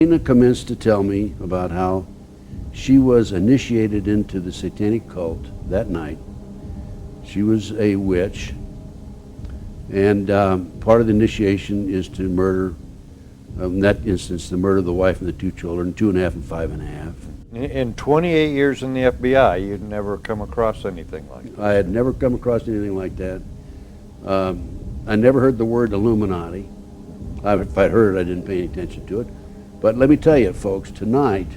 Lena commenced to tell me about how she was initiated into the satanic cult that night. She was a witch, and part of the initiation is to murder, in that instance, to murder the wife and the two children, 2.5 and 5.5. In 28 years in the FBI, you'd never come across anything like that? I had never come across anything like that. I never heard the word Illuminati. If I'd heard it, I didn't pay any attention to it. But let me tell you, folks, tonight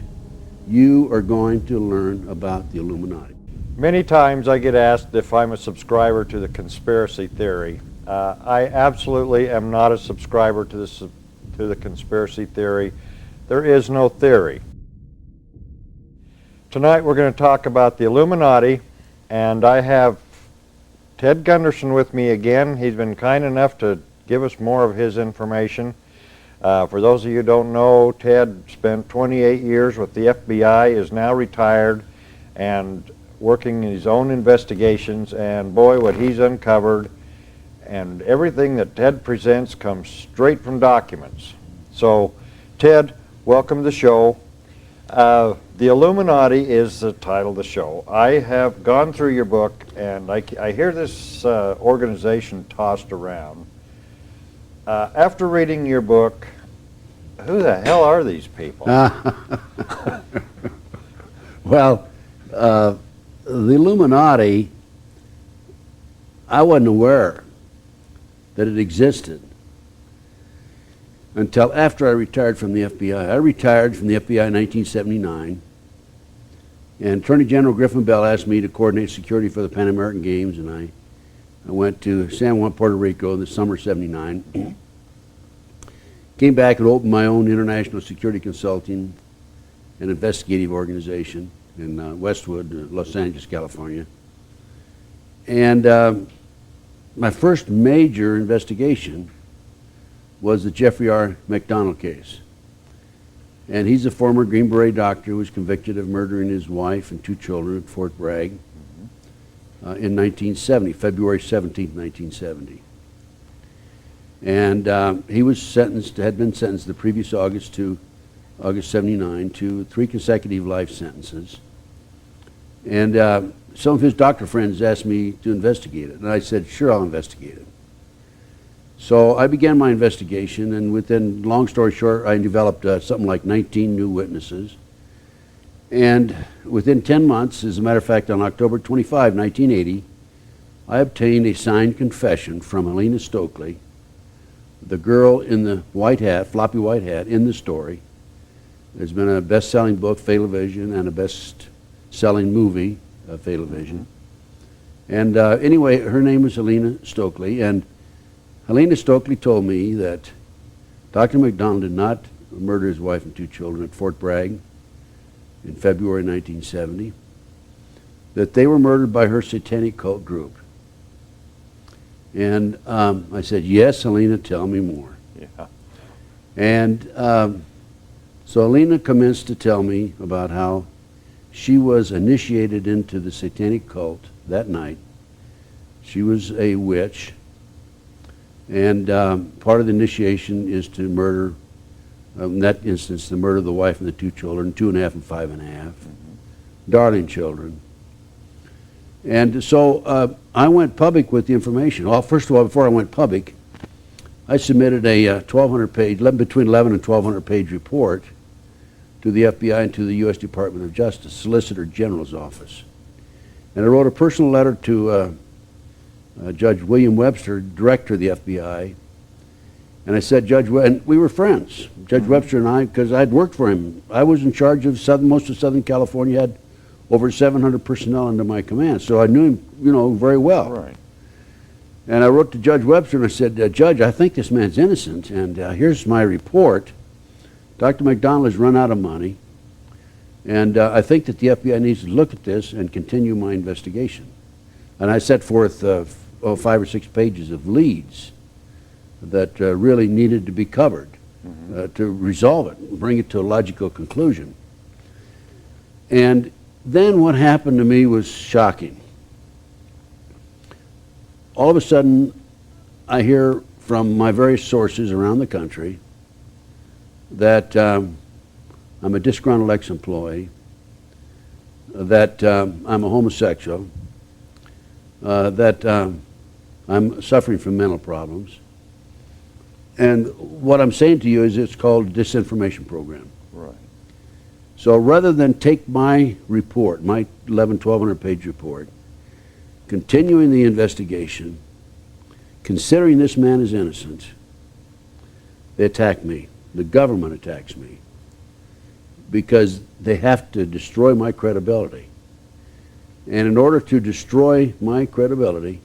you are going to learn about the Illuminati. Many times I get asked if I'm a subscriber to the conspiracy theory. I absolutely am not a subscriber to the conspiracy theory. There is no theory. Tonight we're going to talk about the Illuminati, and I have Ted Gunderson with me again. He's been kind enough to give us more of his information. For those of you who don't know, Ted spent 28 years with the FBI, is now retired and working in his own investigations, and boy, what he's uncovered, and everything that Ted presents comes straight from documents. So, Ted, welcome to the show. The Illuminati is the title of the show. I have gone through your book, and I hear this organization tossed around. After reading your book, who the hell are these people? Well, the Illuminati, I wasn't aware that it existed until after I retired from the FBI. I retired from the FBI in 1979, and Attorney General Griffin Bell asked me to coordinate security for the Pan American Games, and I went to San Juan, Puerto Rico in the summer of '79. Came back and opened my own international security consulting and investigative organization in Westwood, Los Angeles, California. And my first major investigation was the Jeffrey R. McDonald case. And he's a former Green Beret doctor who was convicted of murdering his wife and two children at Fort Bragg in 1970, February 17, 1970. And he was sentenced, had been sentenced the previous August '79 to 3 consecutive life sentences. And some of his doctor friends asked me to investigate it, and I said, sure, I'll investigate it. So I began my investigation, and within, long story short, I developed something like 19 new witnesses. And within 10 months, as a matter of fact, on October 25, 1980, I obtained a signed confession from Helena Stokely, the girl in the white hat, floppy white hat, in the story. There's been a best-selling book, Fatal Vision, and a best-selling movie, Fatal Vision. And anyway, her name was Helena Stokely, and Helena Stokely told me that Dr. McDonald did not murder his wife and two children at Fort Bragg in February 1970, that they were murdered by her satanic cult group. And I said, yes, Helena, tell me more. Yeah. And so Helena commenced to tell me about how she was initiated into the satanic cult that night. She was a witch, and part of the initiation is to murder, in that instance, to murder the wife and the two children, 2.5 and 5.5, darling children. And so I went public with the information. Well, first of all, before I went public, I submitted a 1,200-page, between 11 and 1,200-page report to the FBI and to the U.S. Department of Justice, Solicitor General's office. And I wrote a personal letter to Judge William Webster, director of the FBI, and I said, and we were friends, Judge Webster and I, because I'd worked for him. I was in charge of most of Southern California, had over 700 personnel under my command, so I knew him, very well. Right. And I wrote to Judge Webster and I said, Judge, I think this man's innocent, and here's my report. Dr. McDonald has run out of money, and I think that the FBI needs to look at this and continue my investigation. And I set forth 5 or 6 pages of leads that really needed to be covered to resolve it, bring it to a logical conclusion. And then what happened to me was shocking. All of a sudden, I hear from my various sources around the country that I'm a disgruntled ex-employee, that I'm a homosexual, that I'm suffering from mental problems. And what I'm saying to you is it's called a disinformation program. Right. So rather than take my report, my 1,200 page report, continuing the investigation, considering this man is innocent, they attack me. The government attacks me because they have to destroy my credibility. And in order to destroy my credibility,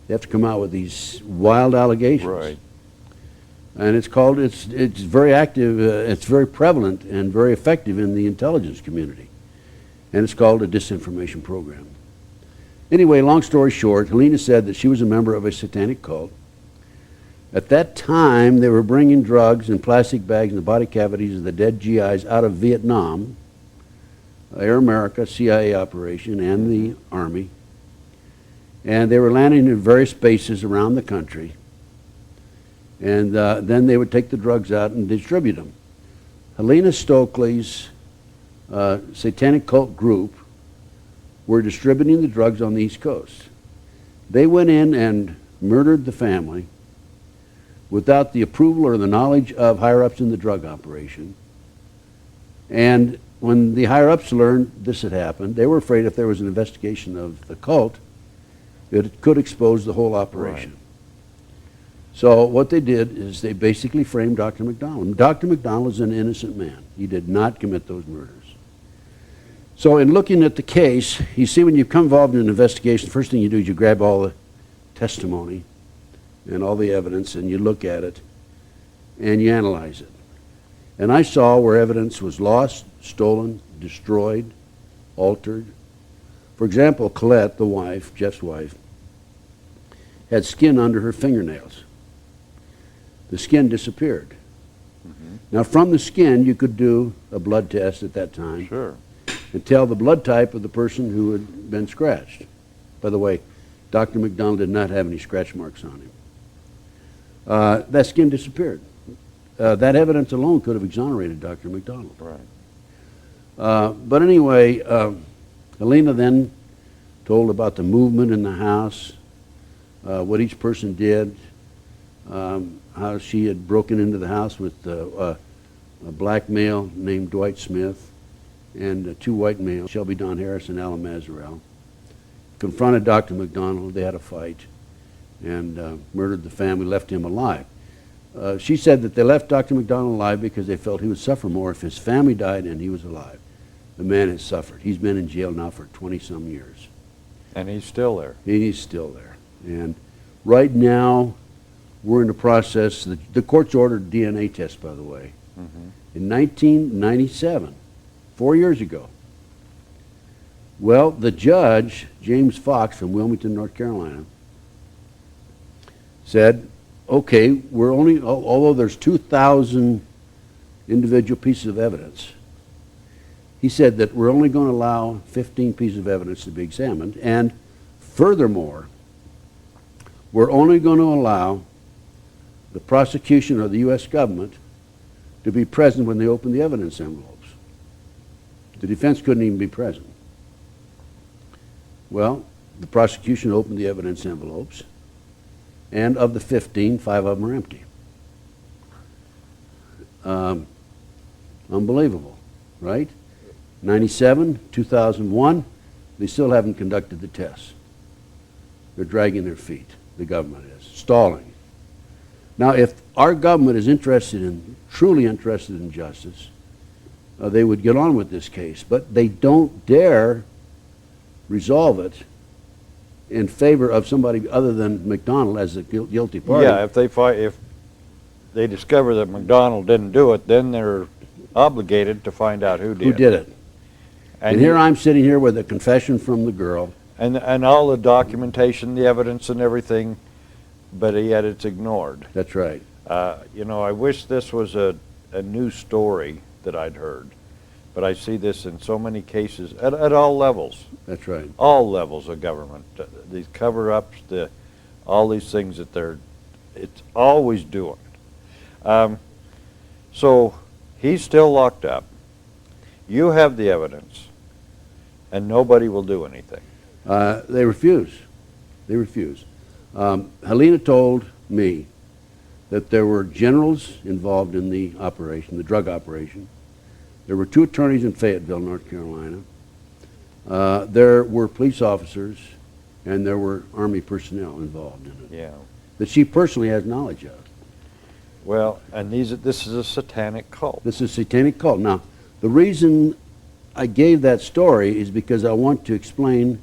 they have to come out with these wild allegations. Right. And it's very active, it's very prevalent and very effective in the intelligence community. And it's called a disinformation program. Anyway, long story short, Helena said that she was a member of a satanic cult. At that time, they were bringing drugs in plastic bags in the body cavities of the dead GIs out of Vietnam, Air America, CIA operation, and the Army. And they were landing in various bases around the country. And then they would take the drugs out and distribute them. Helena Stokely's satanic cult group were distributing the drugs on the East Coast. They went in and murdered the family without the approval or the knowledge of higher-ups in the drug operation. And when the higher-ups learned this had happened, they were afraid if there was an investigation of the cult, it could expose the whole operation. Right. So what they did is they basically framed Dr. McDonald. Dr. McDonald is an innocent man. He did not commit those murders. So in looking at the case, you see when you become involved in an investigation, the first thing you do is you grab all the testimony and all the evidence and you look at it and you analyze it. And I saw where evidence was lost, stolen, destroyed, altered. For example, Colette, the wife, Jeff's wife, had skin under her fingernails. The skin disappeared. Mm-hmm. Now from the skin you could do a blood test at that time. Sure. And tell the blood type of the person who had been scratched. By the way, Dr. McDonald did not have any scratch marks on him. That skin disappeared. That evidence alone could have exonerated Dr. McDonald. Right. But anyway, Helena then told about the movement in the house, what each person did, how she had broken into the house with a black male named Dwight Smith and two white males, Shelby Don Harris and Alan Mazarell, confronted Dr. McDonald. They had a fight and murdered the family, left him alive. She said that they left Dr. McDonald alive because they felt he would suffer more if his family died and he was alive. The man has suffered. He's been in jail now for 20-some years. And he's still there. He's still there. And right now, we're in the process. The court's ordered DNA tests, by the way. Mm-hmm. In 1997, 4 years ago. Well, the judge, James Fox from Wilmington, North Carolina, said, okay, we're only, although there's 2,000 individual pieces of evidence, he said that we're only going to allow 15 pieces of evidence to be examined, and furthermore, we're only going to allow the prosecution or the U.S. government to be present when they open the evidence envelopes. The defense couldn't even be present. Well, the prosecution opened the evidence envelopes, and of the 15, 5 of them are empty. Unbelievable, right? 97, 2001, they still haven't conducted the tests. They're dragging their feet, the government is, stalling. Now, if our government is truly interested in justice, they would get on with this case, but they don't dare resolve it in favor of somebody other than McDonald as the guilty party. Yeah, if they discover that McDonald didn't do it, then they're obligated to find out who did. Who did it? And here I'm sitting here with a confession from the girl. And all the documentation, the evidence and everything, but yet it's ignored. That's right. You know, I wish this was a new story that I'd heard, but I see this in so many cases at all levels. That's right. All levels of government. These cover-ups, all these things that it's always doing. So he's still locked up. You have the evidence, and nobody will do anything. They refuse. They refuse. Helena told me that there were generals involved in the operation, the drug operation. There were 2 attorneys in Fayetteville, North Carolina. There were police officers, and there were Army personnel involved in it. Yeah. That she personally has knowledge of. Well, and this is a satanic cult. This is a satanic cult. Now, the reason I gave that story is because I want to explain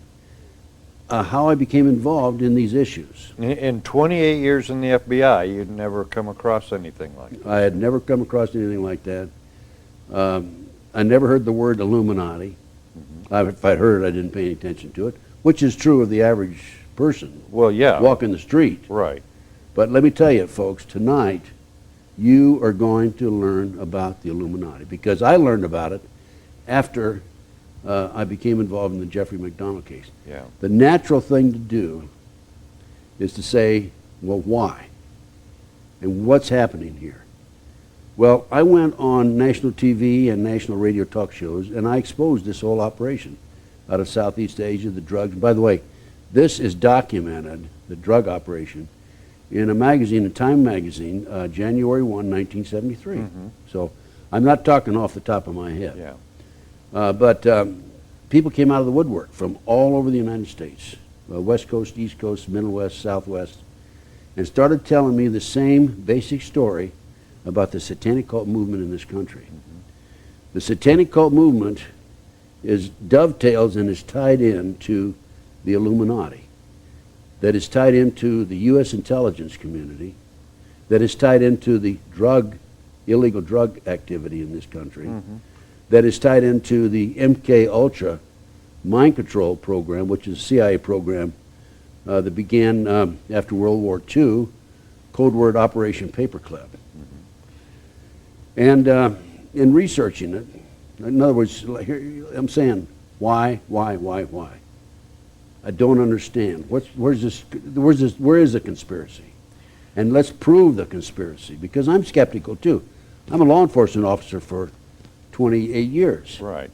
how I became involved in these issues. In 28 years in the FBI, you'd never come across anything like that. I had never come across anything like that. I never heard the word Illuminati. If I'd heard it, I didn't pay any attention to it, which is true of the average person Well, yeah. walking the street. Right. But let me tell you, folks, tonight you are going to learn about the Illuminati, because I learned about it after I became involved in the Jeffrey McDonald case. Yeah. The natural thing to do is to say, well, why? And what's happening here? Well, I went on national TV and national radio talk shows, and I exposed this whole operation out of Southeast Asia, the drugs. By the way, this is documented, the drug operation, in a magazine, a Time magazine, January 1, 1973. So I'm not talking off the top of my head. Yeah. But people came out of the woodwork from all over the United States, West Coast, East Coast, Middle West, Southwest, and started telling me the same basic story about the satanic cult movement in this country. The satanic cult movement dovetails and is tied into the Illuminati, that is tied into the U.S. intelligence community, that is tied into the illegal drug activity in this country, that is tied into the MK Ultra mind control program, which is a CIA program that began after World War II, code word Operation Paperclip. And in researching it, in other words, here, I'm saying, why? I don't understand. Where is the conspiracy? And let's prove the conspiracy, because I'm skeptical too. I'm a law enforcement officer for 28 years. Right.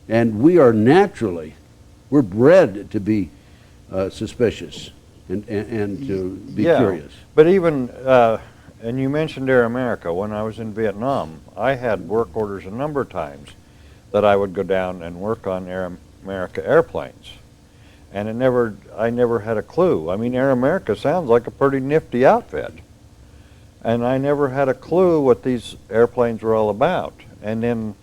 And we are we're bred to be suspicious and to be curious. But even, and you mentioned Air America. When I was in Vietnam, I had work orders a number of times that I would go down and work on Air America airplanes. And I never had a clue. I mean, Air America sounds like a pretty nifty outfit. And I never had a clue what these airplanes were all about. And then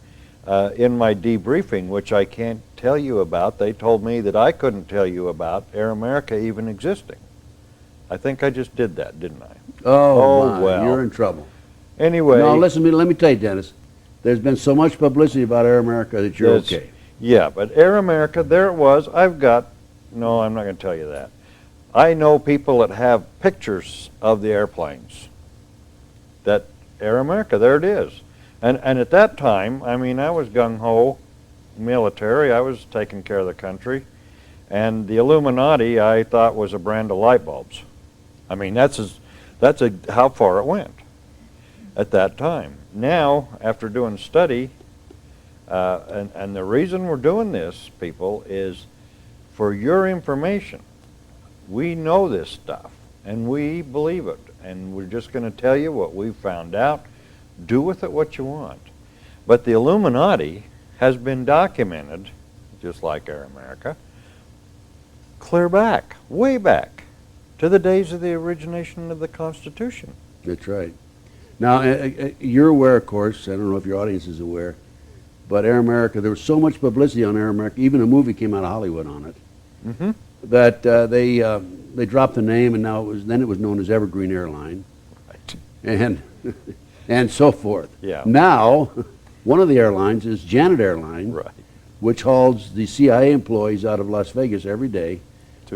in my debriefing, which I can't tell you about, they told me that I couldn't tell you about Air America even existing. I think I just did that, didn't I? Oh, well. You're in trouble. Anyway. No, listen to me. Let me tell you, Dennis. There's been so much publicity about Air America that you're okay. Yeah, but Air America, there it was. No, I'm not going to tell you that. I know people that have pictures of the airplanes. That Air America, there it is. And at that time, I mean, I was gung-ho military. I was taking care of the country. And the Illuminati, I thought, was a brand of light bulbs. I mean, that's how far it went at that time. Now, after doing study, and the reason we're doing this, people, is for your information. We know this stuff, and we believe it, and we're just going to tell you what we've found out. Do with it what you want. But the Illuminati has been documented, just like Air America, clear back, way back, to the days of the origination of the Constitution. That's right. Now, you're aware, of course, I don't know if your audience is aware, but Air America, there was so much publicity on Air America, even a movie came out of Hollywood on it, that they dropped the name, and now then it was known as Evergreen Airline, Right. and so forth. Yeah. Now, one of the airlines is Janet Airline, Right. which hauls the CIA employees out of Las Vegas every day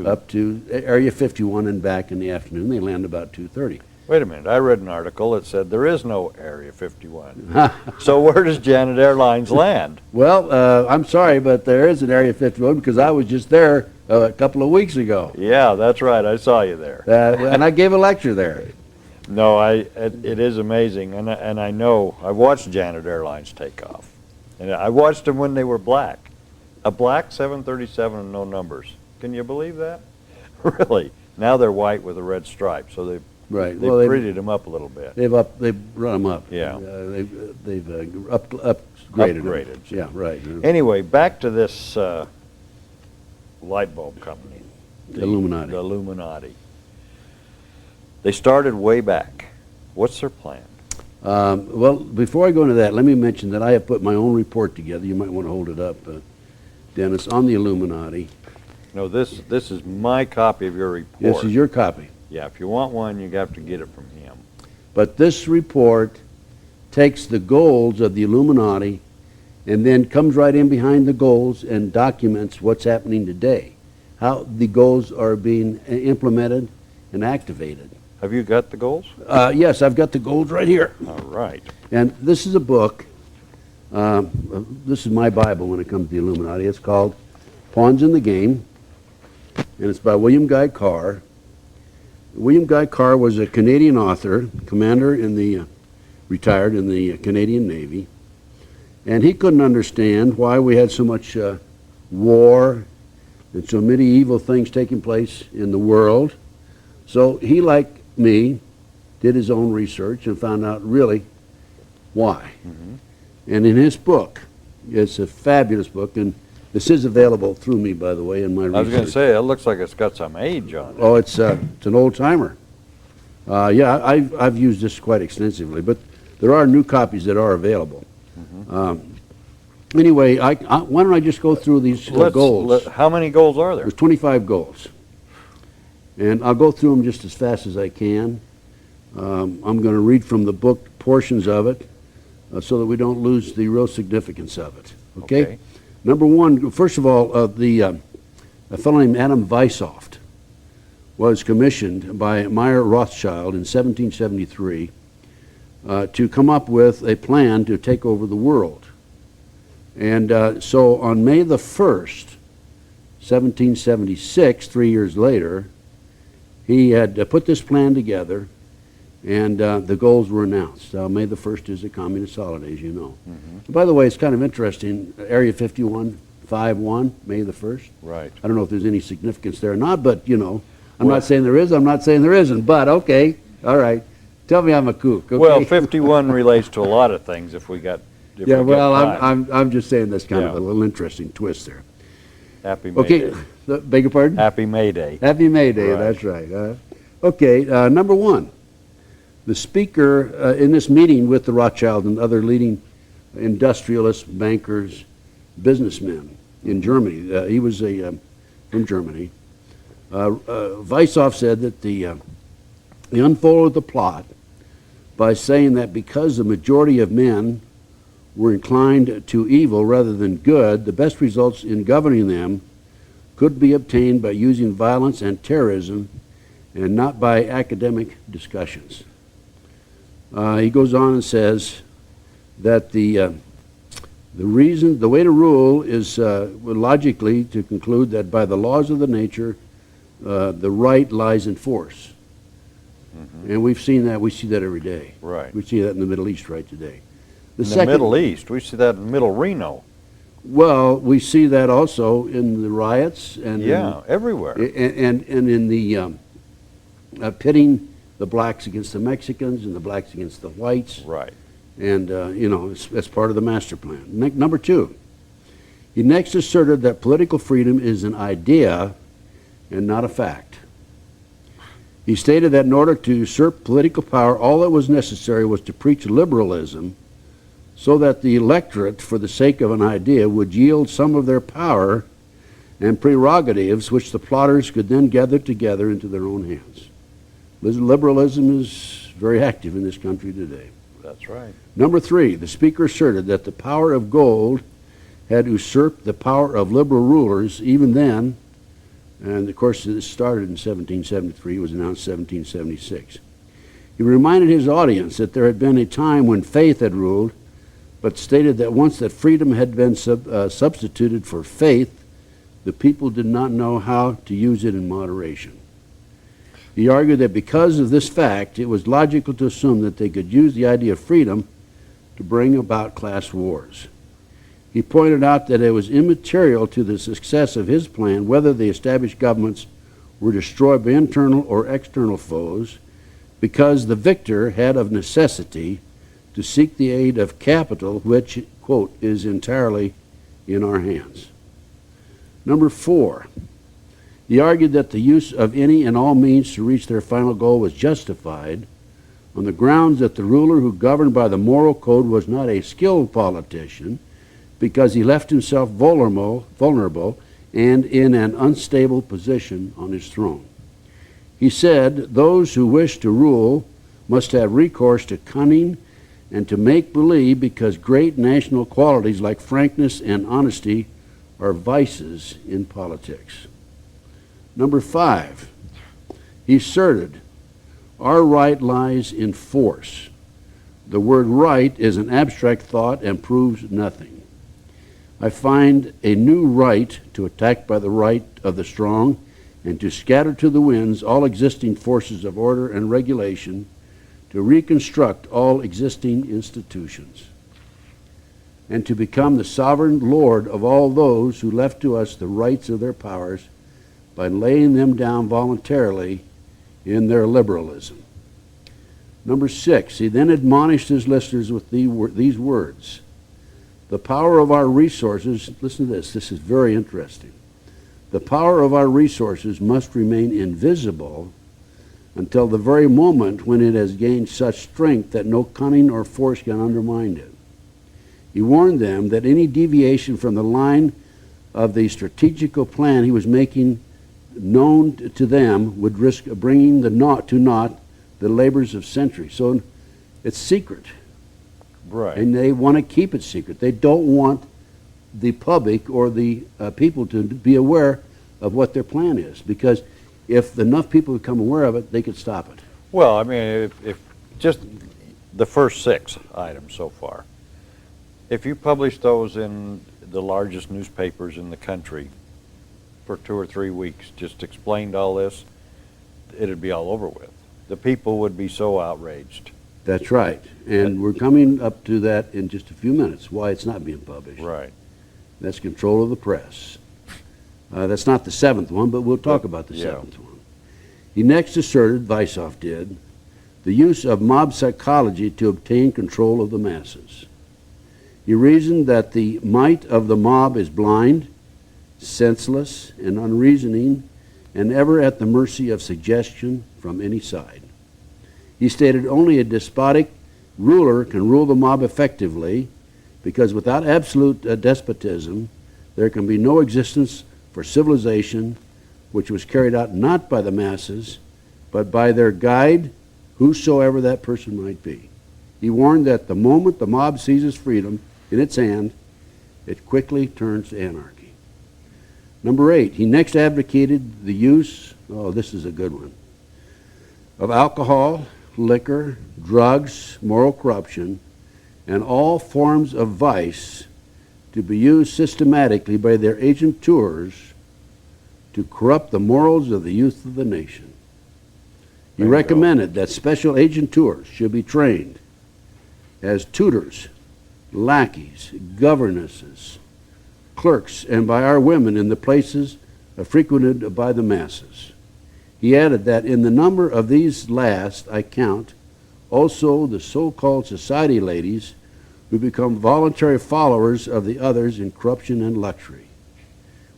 up to Area 51 and back in the afternoon. They land about 2:30. Wait a minute, I read an article that said there is no Area 51. So where does Janet Airlines land? Well, I'm sorry, but there is an Area 51 because I was just there a couple of weeks ago. Yeah, that's right, I saw you there. And I gave a lecture there. No, it is amazing, and I know, I've watched Janet Airlines take off. And I watched them when they were black. A black 737 and no numbers. Can you believe that? Really? Now they're white with a red stripe, so they've Right. They've prettied them up a little bit. They've run them up. Yeah. They've upgraded them. Upgraded. Yeah, right. Anyway, back to this light bulb company. The Illuminati. The Illuminati. They started way back. What's their plan? Well, before I go into that, let me mention that I have put my own report together. You might want to hold it up, Dennis, on the Illuminati. No, this is my copy of your report. This is your copy. Yeah, if you want one, you have to get it from him. But this report takes the goals of the Illuminati and then comes right in behind the goals and documents what's happening today, how the goals are being implemented and activated. Have you got the goals? Yes, I've got the goals right here. All right. And this is a book. This is my Bible when it comes to the Illuminati. It's called Pawns in the Game, and it's by William Guy Carr. William Guy Carr was a Canadian author, commander in the, retired in the Canadian Navy, and he couldn't understand why we had so much war and so many evil things taking place in the world. So he, like me, did his own research and found out really why. Mm-hmm. And in his book, it's a fabulous book, and this is available through me, by the way, in my research. I was going to say, it looks like it's got some age on it. Oh, it's an old timer. Yeah, I've used this quite extensively, but there are new copies that are available. Mm-hmm. Anyway, why don't I just go through these goals? How many goals are there? There's 25 goals. And I'll go through them just as fast as I can. I'm going to read from the book portions of it so that we don't lose the real significance of it. Okay? Number one, first of all, a fellow named Adam Weishaupt was commissioned by Meyer Rothschild in 1773 to come up with a plan to take over the world. And so on May the 1st, 1776, 3 years later, he had put this plan together, and the goals were announced. May the 1st is a communist holiday, as you know. Mm-hmm. By the way, it's kind of interesting, Area 51, May the 1st. Right. I don't know if there's any significance there or not, but, you know, I'm not saying there is, I'm not saying there isn't, but okay, all right. Tell me I'm a kook, okay? Well, 51 relates to a lot of things if we got Yeah, well, I'm just saying that's kind of a little interesting twist there. Happy May Day. Beg your pardon? Happy May Day. Happy May Day, Right. That's right. Okay, number one, the speaker in this meeting with the Rothschild and other leading industrialists, bankers, businessmen in Germany, he was from Germany, Weishaupt said that he unfolded the plot by saying that because the majority of men were inclined to evil rather than good, the best results in governing them could be obtained by using violence and terrorism and not by academic discussions. He goes on and says that the way to rule is logically to conclude that by the laws of the nature, the right lies in force. Mm-hmm. And we've seen that. We see that every day. Right. We see that in the Middle East right today. In the Middle East, we see that in Middle Reno. Well, we see that also in the riots and everywhere, and in the pitting the blacks against the Mexicans and the blacks against the whites. Right. And you know, it's part of the master plan. Number two, he next asserted that political freedom is an idea and not a fact. He stated that in order to usurp political power, all that was necessary was to preach liberalism, so that the electorate, for the sake of an idea, would yield some of their power and prerogatives, which the plotters could then gather together into their own hands. Liberalism is very active in this country today. That's right. Number three, the speaker asserted that the power of gold had usurped the power of liberal rulers even then, and of course this started in 1773, it was announced 1776. He reminded his audience that there had been a time when faith had ruled, but stated that once that freedom had been substituted for faith, the people did not know how to use it in moderation. He argued that because of this fact, it was logical to assume that they could use the idea of freedom to bring about class wars. He pointed out that it was immaterial to the success of his plan whether the established governments were destroyed by internal or external foes, because the victor had of necessity to seek the aid of capital, which, quote, is entirely in our hands. Number 4, he argued that the use of any and all means to reach their final goal was justified on the grounds that the ruler who governed by the moral code was not a skilled politician, because he left himself vulnerable and in an unstable position on his throne. He said, those who wish to rule must have recourse to cunning and to make-believe, because great national qualities like frankness and honesty are vices in politics. Number 5, he asserted, our right lies in force. The word right is an abstract thought and proves nothing. I find a new right to attack by the right of the strong and to scatter to the winds all existing forces of order and regulation, to reconstruct all existing institutions, and to become the sovereign lord of all those who left to us the rights of their powers by laying them down voluntarily in their liberalism. Number 6, he then admonished his listeners with these words. The power of our resources, listen to this is very interesting. The power of our resources must remain invisible until the very moment when it has gained such strength that no cunning or force can undermine it. He warned them that any deviation from the line of the strategical plan he was making known to them would risk bringing to naught the labors of centuries. So it's secret. Right. And they want to keep it secret. They don't want the public or the people to be aware of what their plan is, because if enough people become aware of it, they could stop it. Well, I mean, if just the first 6 items so far, if you publish those in the largest newspapers in the country for 2 or 3 weeks, just explained all this, it'd be all over with. The people would be so outraged. That's right. And we're coming up to that in just a few minutes, why it's not being published. Right. That's control of the press. That's not the 7th one, but we'll talk about the 7th one. He next asserted, Weishaupt did, the use of mob psychology to obtain control of the masses. He reasoned that the might of the mob is blind, senseless, and unreasoning, and ever at the mercy of suggestion from any side. He stated only a despotic ruler can rule the mob effectively, because without absolute despotism, there can be no existence for civilization, which was carried out not by the masses, but by their guide, whosoever that person might be. He warned that the moment the mob seizes freedom in its hand, it quickly turns to anarchy. Number 8, he next advocated the use, this is a good one, of alcohol, liquor, drugs, moral corruption, and all forms of vice to be used systematically by their agenteurs to corrupt the morals of the youth of the nation. He recommended that special agenteurs should be trained as tutors, lackeys, governesses, clerks, and by our women in the places frequented by the masses. He added that in the number of these last I count also the so-called society ladies who become voluntary followers of the others in corruption and luxury.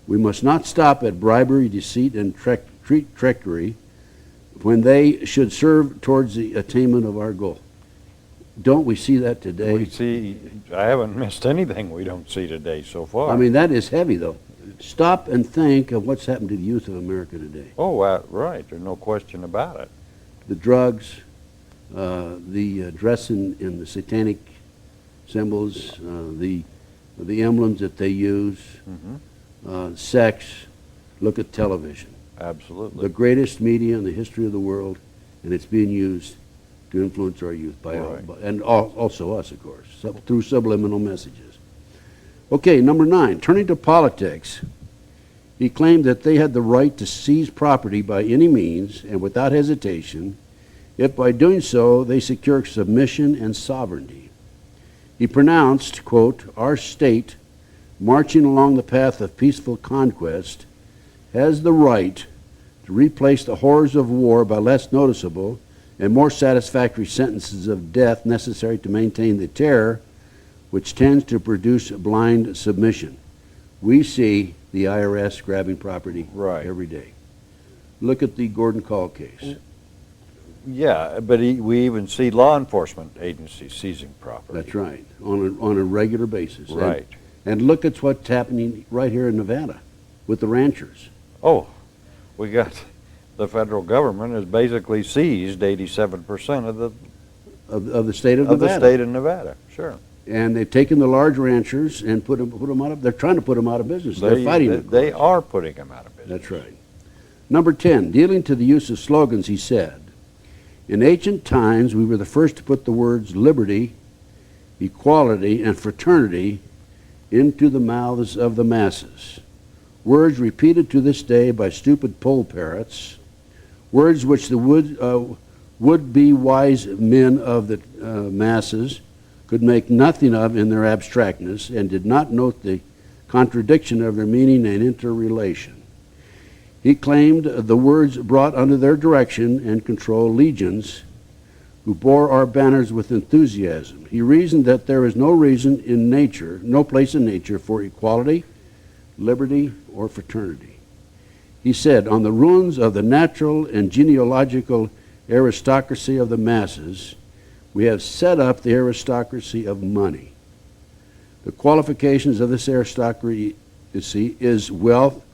We must not stop at bribery, deceit, and treachery when they should serve towards the attainment of our goal. Don't we see that today? We see, I haven't missed anything we don't see today so far. I mean, that is heavy, though. Stop and think of what's happened to the youth of America today. Oh, right. There's no question about it. The drugs, the dress in the satanic symbols, the emblems that they use, sex. Look at television. Absolutely. The greatest media in the history of the world, and it's being used to influence our youth by and also us, of course, through subliminal messages. Okay, number 9, turning to politics, he claimed that they had the right to seize property by any means and without hesitation, if by doing so they secure submission and sovereignty. He pronounced, quote, our state marching along the path of peaceful conquest, has the right to replace the horrors of war by less noticeable and more satisfactory sentences of death necessary to maintain the terror which tends to produce blind submission. We see the IRS grabbing property every day. Look at the Gordon Call case. Yeah, but we even see law enforcement agencies seizing property. That's right, on a regular basis. Right. And look at what's happening right here in Nevada with the ranchers. Oh, we got the federal government has basically seized 87% of the state of Nevada. the state of Nevada. Sure. And they've taken the large ranchers and put them out of. They're trying to put them out of business. They're fighting it. They are putting them out of business. That's right. Number 10, dealing to the use of slogans, he said, in ancient times we were the first to put the words liberty, equality, and fraternity into the mouths of the masses. Words repeated to this day by stupid poll parrots, words which the would-be wise men of the masses could make nothing of in their abstractness and did not note the contradiction of their meaning and interrelation. He claimed the words brought under their direction and control legions who bore our banners with enthusiasm. He reasoned that there is no reason in nature, no place in nature for equality, liberty, or fraternity. He said, on the ruins of the natural and genealogical aristocracy of the masses, we have set up the aristocracy of money. The qualifications of this aristocracy is wealth,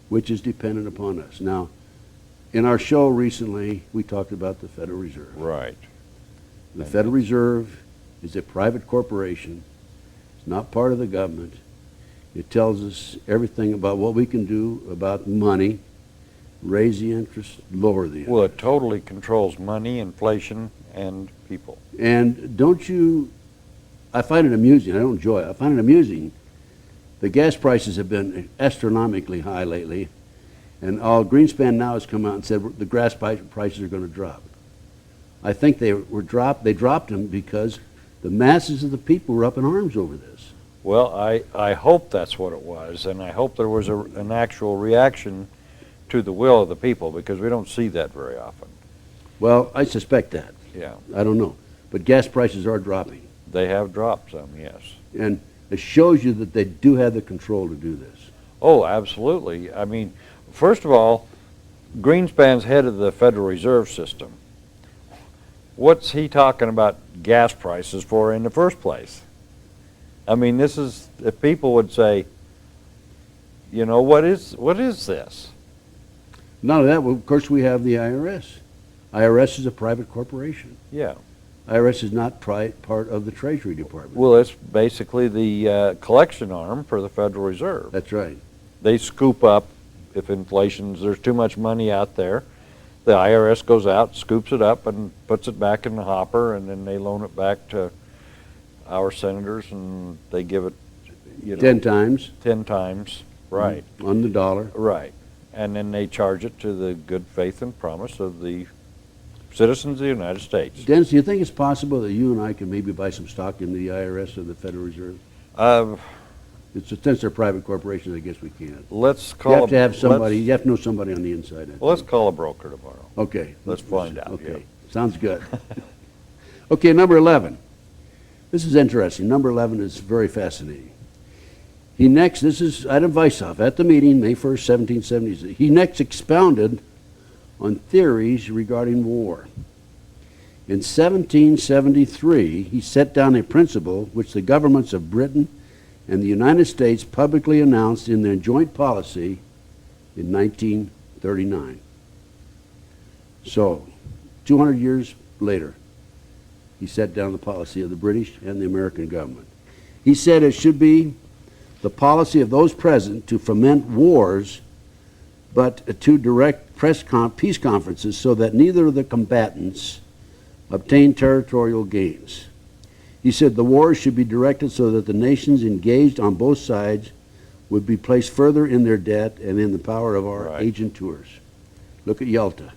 which is dependent upon us. Now, in our show recently, we talked about the Federal Reserve. Right. The Federal Reserve is a private corporation. It's not part of the government. It tells us everything about what we can do about money, raise the interest, lower the interest. Well, it totally controls money, inflation, and people. And don't you, I find it amusing, I don't enjoy it, I find it amusing. The gas prices have been astronomically high lately, and all Greenspan now has come out and said the gas prices are going to drop. I think they dropped them because the masses of the people were up in arms over this. Well, I hope that's what it was, and I hope there was an actual reaction to the will of the people, because we don't see that very often. Well, I suspect that. Yeah. I don't know. But gas prices are dropping. They have dropped some, yes. And it shows you that they do have the control to do this. Oh, absolutely. I mean, first of all, Greenspan's head of the Federal Reserve System. What's he talking about gas prices for in the first place? I mean, this is, if people would say, you know, what is this? None of that, well, of course, we have the IRS. IRS is a private corporation. Yeah. IRS is not part of the Treasury Department. Well, it's basically the collection arm for the Federal Reserve. That's right. They scoop up, if there's too much money out there, the IRS goes out, scoops it up, and puts it back in the hopper, and then they loan it back to our senators, and they give it, 10 times. 10 times, right. On the dollar. Right. And then they charge it to the good faith and promise of the citizens of the United States. Dennis, do you think it's possible that you and I can maybe buy some stock in the IRS or the Federal Reserve? Since they're private corporations, I guess we can. Let's call. You have to have somebody. You have to know somebody on the inside. Well, let's call a broker tomorrow. Okay. Let's find out. Okay. Yeah. Sounds good. Okay, number 11. This is interesting. Number 11 is very fascinating. This is Adam Weishaupt at the meeting, May 1st, 1776. He next expounded on theories regarding war. In 1773, he set down a principle which the governments of Britain and the United States publicly announced in their joint policy in 1939. So, 200 years later, he set down the policy of the British and the American government. He said it should be the policy of those present to foment wars, but to direct peace conferences so that neither of the combatants obtain territorial gains. He said the wars should be directed so that the nations engaged on both sides would be placed further in their debt and in the power of our agenteurs. Look at Yalta,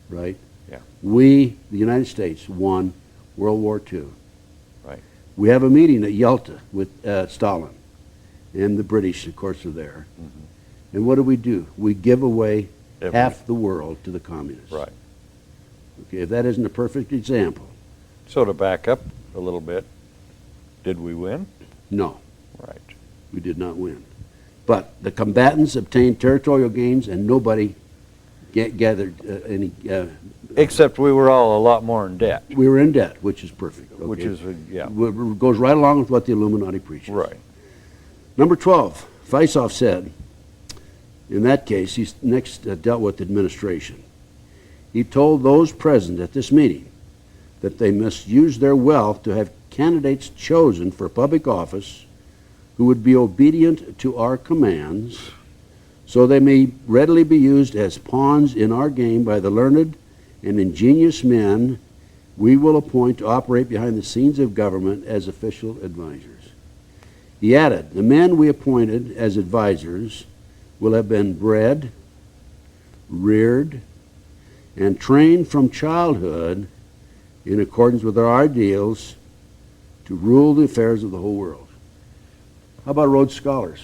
right? Yeah. We, the United States, won World War II. Right. We have a meeting at Yalta with Stalin. and the British, of course, are there. And what do? We give away half the world to the communists. Right. Okay, if that isn't a perfect example. So to back up a little bit, did we win? No, Right. we did not win. But the combatants obtained territorial gains, and nobody gathered any. Except we were all a lot more in debt. We were in debt, which is perfect. Okay? Which is, yeah. Goes right along with what the Illuminati preaches. Right. Number 12, Weishaupt said, in that case, he's next dealt with administration. He told those present at this meeting that they must use their wealth to have candidates chosen for public office who would be obedient to our commands, so they may readily be used as pawns in our game by the learned and ingenious men we will appoint to operate behind the scenes of government as official advisors. He added, the men we appointed as advisors will have been bred, reared, and trained from childhood in accordance with our ideals to rule the affairs of the whole world. How about Rhodes Scholars?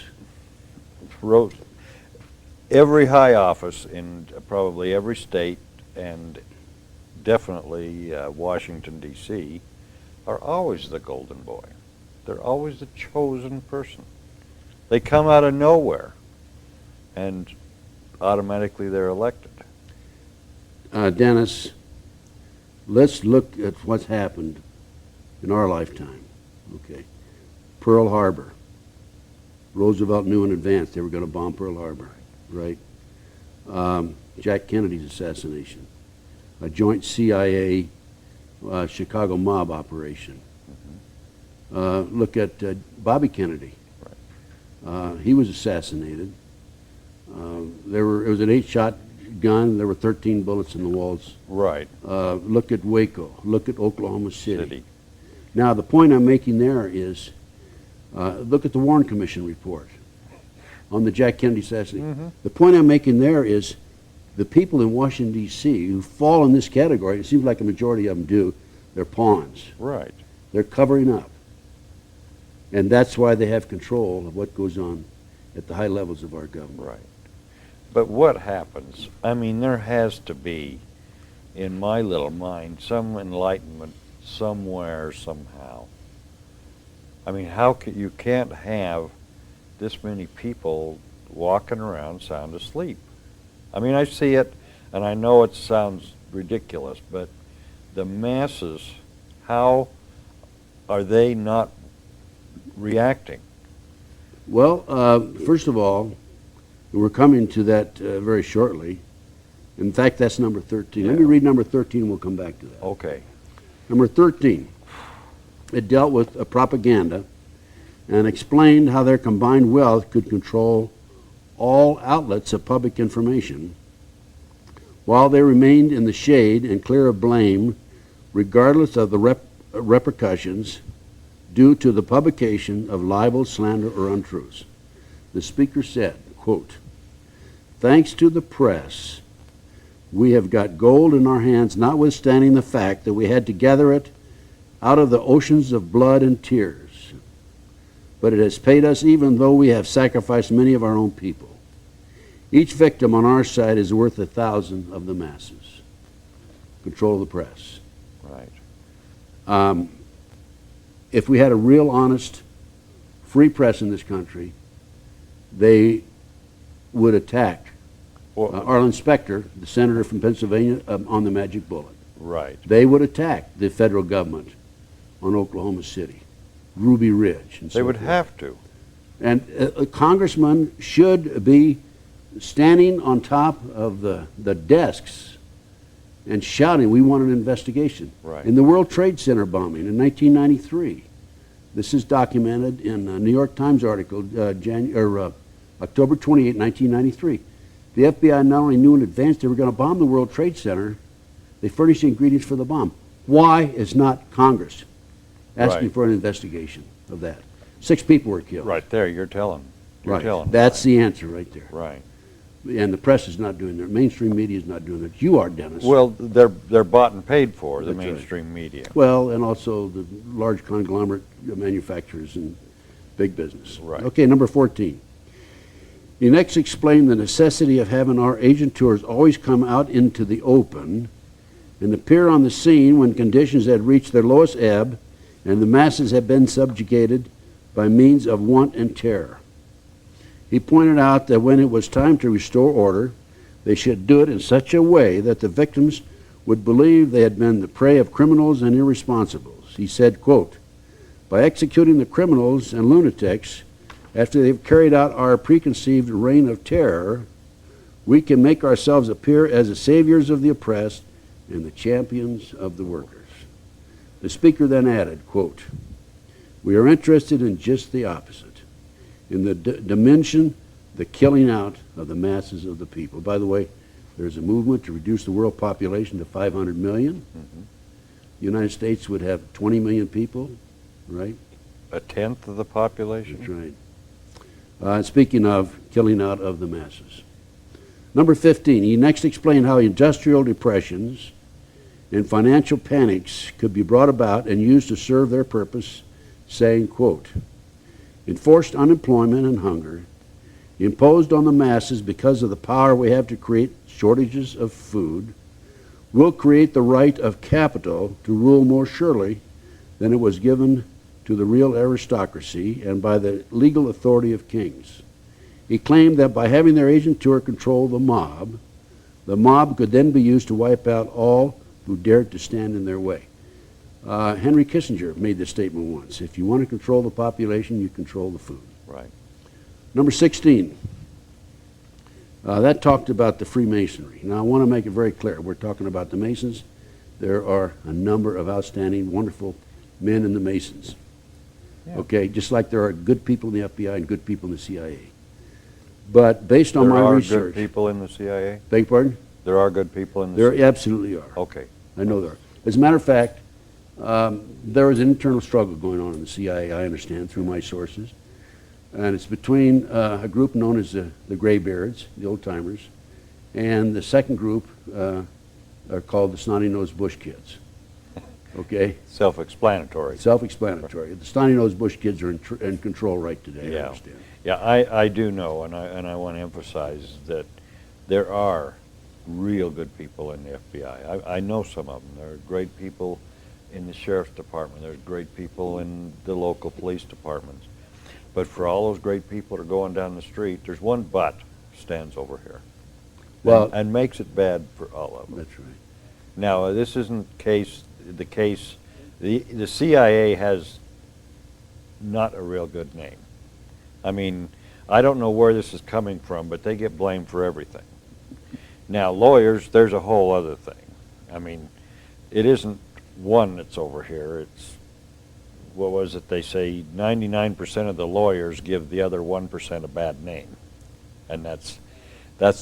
Rhodes. Every high office in probably every state and definitely Washington, D.C., are always the golden boy. They're always the chosen person. They come out of nowhere, and automatically they're elected. Dennis, let's look at what's happened in our lifetime. Okay, Pearl Harbor. Roosevelt knew in advance they were going to bomb Pearl Harbor, right? Jack Kennedy's assassination, a joint CIA Chicago mob operation. Look at Bobby Kennedy. He was assassinated. It was an 8-shot gun. There were 13 bullets in the walls. Right. Look at Waco. Look at Oklahoma City. Now, the point I'm making there is, look at the Warren Commission report on the Jack Kennedy assassination. The point I'm making there is the people in Washington, D.C. who fall in this category, it seems like a majority of them do, they're pawns. Right. They're covering up. And that's why they have control of what goes on at the high levels of our government. Right. But what happens? I mean, there has to be, in my little mind, some enlightenment somewhere, somehow. I mean, you can't have this many people walking around sound asleep. I mean, I see it, and I know it sounds ridiculous, but the masses, how are they not reacting? Well, first of all, we're coming to that very shortly. In fact, that's number 13. Yeah. Let me read number 13, and we'll come back to that. Okay. Number 13, it dealt with propaganda and explained how their combined wealth could control all outlets of public information while they remained in the shade and clear of blame regardless of the repercussions due to the publication of libel, slander, or untruths. The speaker said, quote, "Thanks to the press, we have got gold in our hands, notwithstanding the fact that we had to gather it out of the oceans of blood and tears. But it has paid us even though we have sacrificed many of our own people. Each victim on our side is worth 1,000 of the masses." Control of the press. Right. If we had a real honest, free press in this country, they would attack Arlen Specter, the senator from Pennsylvania, on the magic bullet. Right. They would attack the federal government on Oklahoma City, Ruby Ridge, and so They would forth. have to. And a congressman should be standing on top of the desks and shouting, "We want an investigation." Right. In the World Trade Center bombing in 1993, this is documented in a New York Times article, October 28, 1993. The FBI not only knew in advance they were going to bomb the World Trade Center, they furnished the ingredients for the bomb. Why is not Congress asking Right. for an investigation of that? 6 people were killed. Right there, you're telling. You're Right. telling. That's the answer right there. Right. And the press is not doing that. Mainstream media is not doing that. You are, Dennis. Well, they're bought and paid for, the That's right. mainstream media. Well, and also the large conglomerate manufacturers and Big business. Right. Okay, number 14. He next explained the necessity of having our agenteurs always come out into the open and appear on the scene when conditions had reached their lowest ebb and the masses had been subjugated by means of want and terror. He pointed out that when it was time to restore order, they should do it in such a way that the victims would believe they had been the prey of criminals and irresponsibles. He said, quote, "By executing the criminals and lunatics after they've carried out our preconceived reign of terror, we can make ourselves appear as the saviors of the oppressed and the champions of the workers." The speaker then added, quote, "We are interested in just the opposite, in the dimension, the killing out of the masses of the people." By the way, there's a movement to reduce the world population to 500 million. Mm-hmm. The United States would have 20 million people, right? A tenth of the population? That's right. Speaking of killing out of the masses. Number 15, he next explained how industrial depressions and financial panics could be brought about and used to serve their purpose, saying, quote, "Enforced unemployment and hunger, imposed on the masses because of the power we have to create shortages of food, will create the right of capital to rule more surely than it was given to the real aristocracy and by the legal authority of kings." He claimed that by having their agenteur control the mob could then be used to wipe out all who dared to stand in their way. Henry Kissinger made this statement once: if you want to control the population, you control the food. Right. Number 16, that talked about the Freemasonry. Now I want to make it very clear, we're talking about the Masons. There are a number of outstanding, wonderful men in the Masons. Yeah. Okay, just like there are good people in the FBI and good people in the CIA. But based on my research... There are good people in the CIA? Beg your pardon? There are good people in the There CIA? absolutely are. Okay. I know there are. As a matter of fact, there is an internal struggle going on in the CIA, I understand, through my sources. And it's between a group known as the Graybeards, the old-timers, and the second group are called the Snotty-Nosed Bush Kids. Okay? Self-explanatory. Self-explanatory. The Snotty-Nosed Bush Kids are in control right today, I understand. Yeah, I do know, and I want to emphasize that there are real good people in the FBI. I know some of them. There are great people in the sheriff's department. There's great people in the local police departments. But for all those great people that are going down the street, there's one but stands over here. Well, and makes it bad for all of them. that's right. Now, this isn't the case. The CIA has not a real good name. I mean, I don't know where this is coming from, but they get blamed for everything. Now, lawyers, there's a whole other thing. I mean, it isn't one that's over here. It's, what was it they say, 99% of the lawyers give the other 1% a bad name. And that's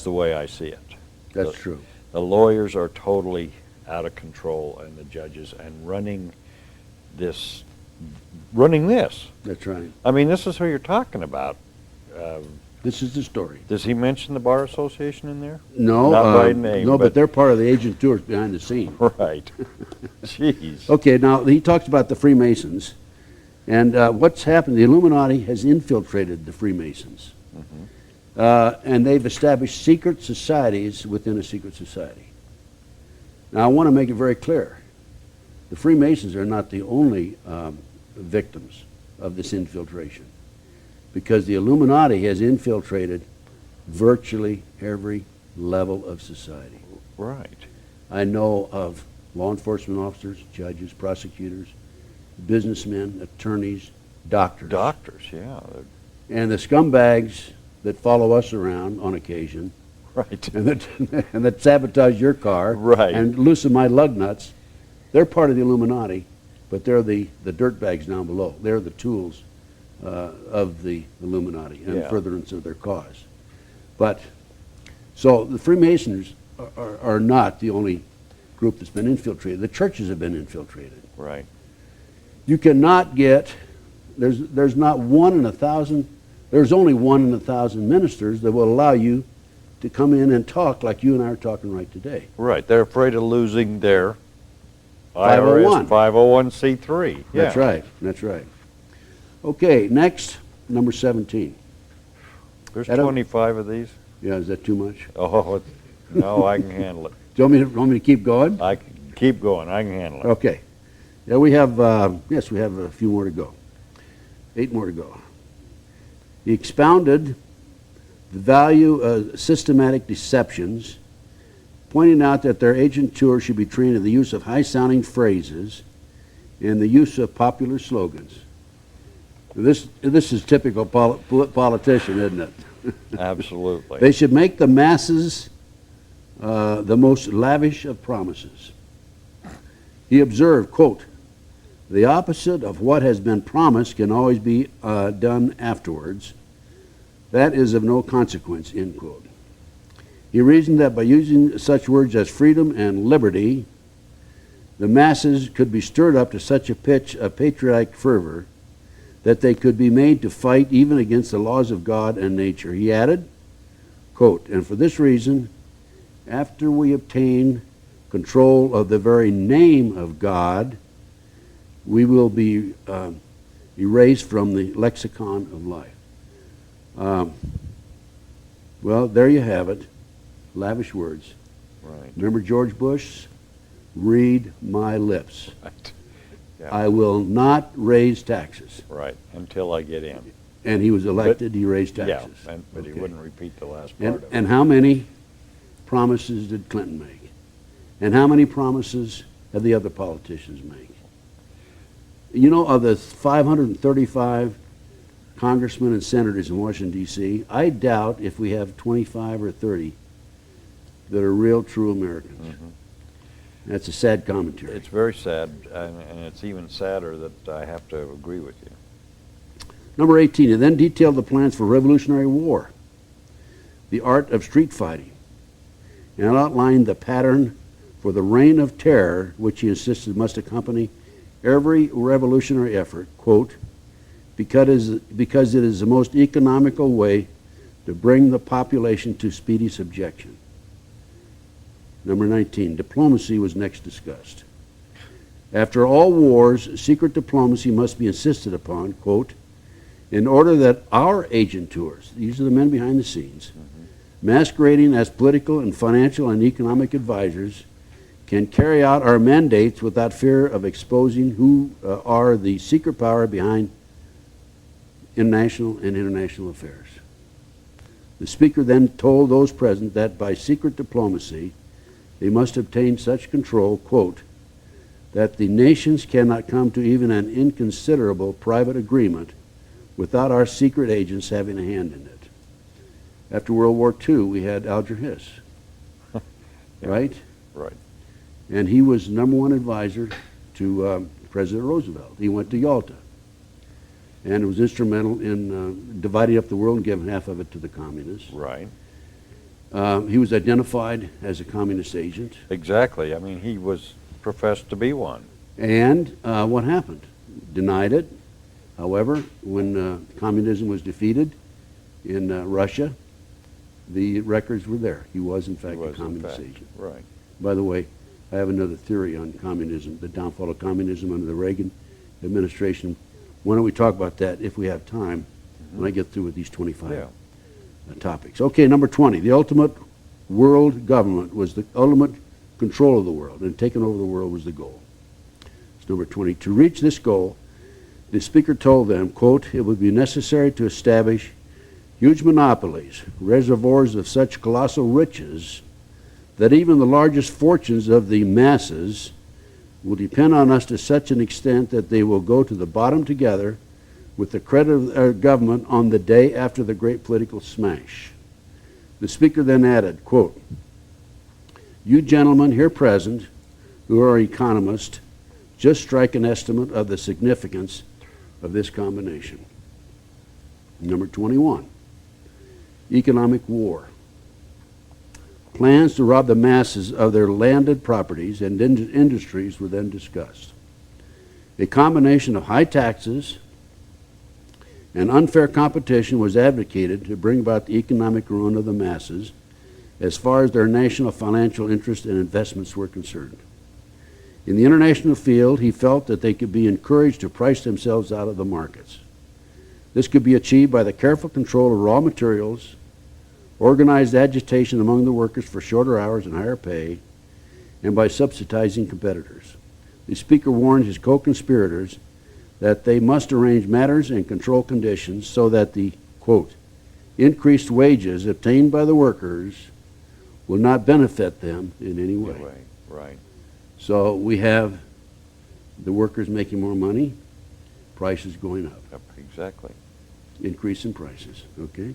the way I see it. That's true. The lawyers are totally out of control, and the judges, and running this. That's right. I mean, this is who you're talking about. This is the story. Does he mention the Bar Association in there? No, Not by name. no, but they're part of the agent tours behind the scene. Right. Jeez. Okay, now he talks about the Freemasons, and what's happened, the Illuminati has infiltrated the Freemasons. And they've established secret societies within a secret society. Now I want to make it very clear, the Freemasons are not the only victims of this infiltration, because the Illuminati has infiltrated virtually every level of society. Right. I know of law enforcement officers, judges, prosecutors, businessmen, attorneys, doctors. Doctors, yeah. And the scumbags that follow us around on occasion, Right. and that sabotage your car, Right. and loosen my lug nuts, they're part of the Illuminati, but they're the dirtbags down below. They're the tools of the Illuminati and Yeah. furtherance of their cause. But, so the Freemasons are not the only group that's been infiltrated. The churches have been infiltrated. Right. You cannot get, there's not one in 1,000, there's only 1 in 1,000 ministers that will allow you to come in and talk like you and I are talking right today. Right. They're afraid of losing their 501. IRS 501c3. That's right, that's right. Okay, next, number 17. There's Adam? 25 of these? Yeah, is that too much? Oh, no, I can handle it. Do you want me to keep going? I can keep going. I can handle it. Okay. Yeah, we have, yes, we have a few more to go. 8 more to go. He expounded the value of systematic deceptions, pointing out that their agent tour should be trained in the use of high-sounding phrases and the use of popular slogans. This is typical politician, isn't it? Absolutely. They should make the masses the most lavish of promises. He observed, quote, "The opposite of what has been promised can always be done afterwards. That is of no consequence," end quote. He reasoned that by using such words as freedom and liberty, the masses could be stirred up to such a pitch of patriotic fervor that they could be made to fight even against the laws of God and nature. He added, quote, "And for this reason, after we obtain control of the very name of God, we will be erased from the lexicon of life." Well, there you have it. Lavish words. Right. Remember George Bush? Read my lips. Right. Yeah. I will not raise taxes. Right. Until I get in. And he was elected, he raised taxes. Yeah, but he Okay. wouldn't repeat the last part of it. And how many promises did Clinton make? And how many promises have the other politicians made? You know, of the 535 congressmen and senators in Washington, D.C., I doubt if we have 25 or 30 that are real, true Americans. Mm-hmm. That's a sad commentary. It's very sad, and it's even sadder that I have to agree with you. Number 18, he then detailed the plans for Revolutionary War, the art of street fighting, and outlined the pattern for the reign of terror, which he insisted must accompany every revolutionary effort, quote, because it is the most economical way to bring the population to speedy subjection. Number 19, diplomacy was next discussed. After all wars, secret diplomacy must be insisted upon, quote, in order that our agent tours, these are the men behind the scenes, masquerading as political and financial and economic advisors, can carry out our mandates without fear of exposing who are the secret power behind national and international affairs. The speaker then told those present that by secret diplomacy, they must obtain such control, quote, that the nations cannot come to even an inconsiderable private agreement without our secret agents having a hand in it. After World War II, we had Alger Hiss, Yeah. right? Right. And he was number one advisor to President Roosevelt. He went to Yalta and was instrumental in dividing up the world and giving half of it to the communists. Right. He was identified as a communist agent. Exactly. I mean, he was professed to be one. And what happened? Denied it. However, when communism was defeated in Russia, the records were there. He was, in fact, a communist agent. Right. By the way, I have another theory on communism, the downfall of communism under the Reagan administration. Why don't we talk about that if we have time when I get through with these 25 topics. Okay, number 20. The ultimate world government was the ultimate control of the world, and taking over the world was the goal. It's number 20. To reach this goal, the speaker told them, quote, it would be necessary to establish huge monopolies, reservoirs of such colossal riches that even the largest fortunes of the masses will depend on us to such an extent that they will go to the bottom together with the credit of our government on the day after the great political smash. The speaker then added, quote, you gentlemen here present, who are economists, just strike an estimate of the significance of this combination. Number 21, economic war. Plans to rob the masses of their landed properties and industries were then discussed. A combination of high taxes and unfair competition was advocated to bring about the economic ruin of the masses as far as their national financial interests and investments were concerned. In the international field, he felt that they could be encouraged to price themselves out of the markets. This could be achieved by the careful control of raw materials, organized agitation among the workers for shorter hours and higher pay, and by subsidizing competitors. The speaker warned his co-conspirators that they must arrange matters and control conditions so that the, quote, increased wages obtained by the workers will not benefit them in any way. Right. So we have the workers making more money, prices going up. Yep, exactly. Increase in prices, okay?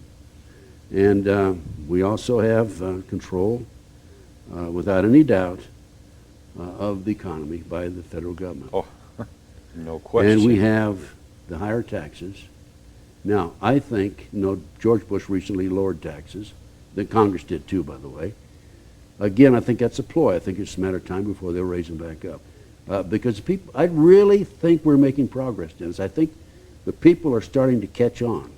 And we also have control, without any doubt, of the economy by the federal government. Oh, no question. And we have the higher taxes. Now, I think, George Bush recently lowered taxes. The Congress did too, by the way. Again, I think that's a ploy. I think it's a matter of time before they'll raise them back up. Because people, I really think we're making progress, Dennis. I think the people are starting to catch on.